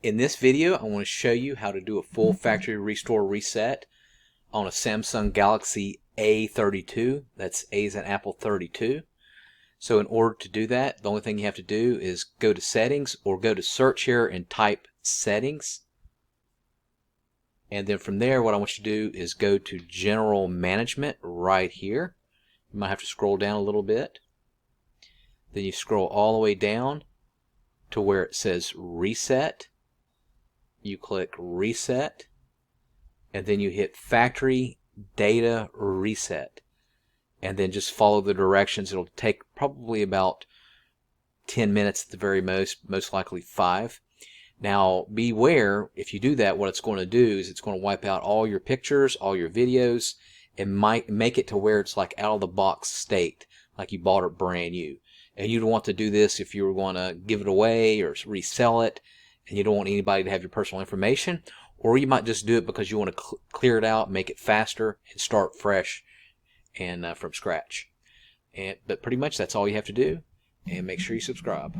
In this video, I want to show you how to do a full factory restore reset on a Samsung Galaxy A32. That's A as in Apple 32. So in order to do that, the only thing you have to do is go to settings or go to search here and type settings. And then from there, what I want you to do is go to general management right here. You might have to scroll down a little bit. Then you scroll all the way down to where it says reset. You click reset, and then you hit factory data reset, and then just follow the directions. It'll take probably about 10 minutes at the very most likely 5. Now beware, if you do that, what it's going to do is it's going to wipe out all your pictures, all your videos, and might make it to where it's like out of the box state, like you bought it brand new. And you don't want to do this if you were going to give it away or resell it, and you don't want anybody to have your personal information. Or you might just do it because you want to clear it out, make it faster, and start fresh and from scratch. But pretty much that's all you have to do, and make sure you subscribe.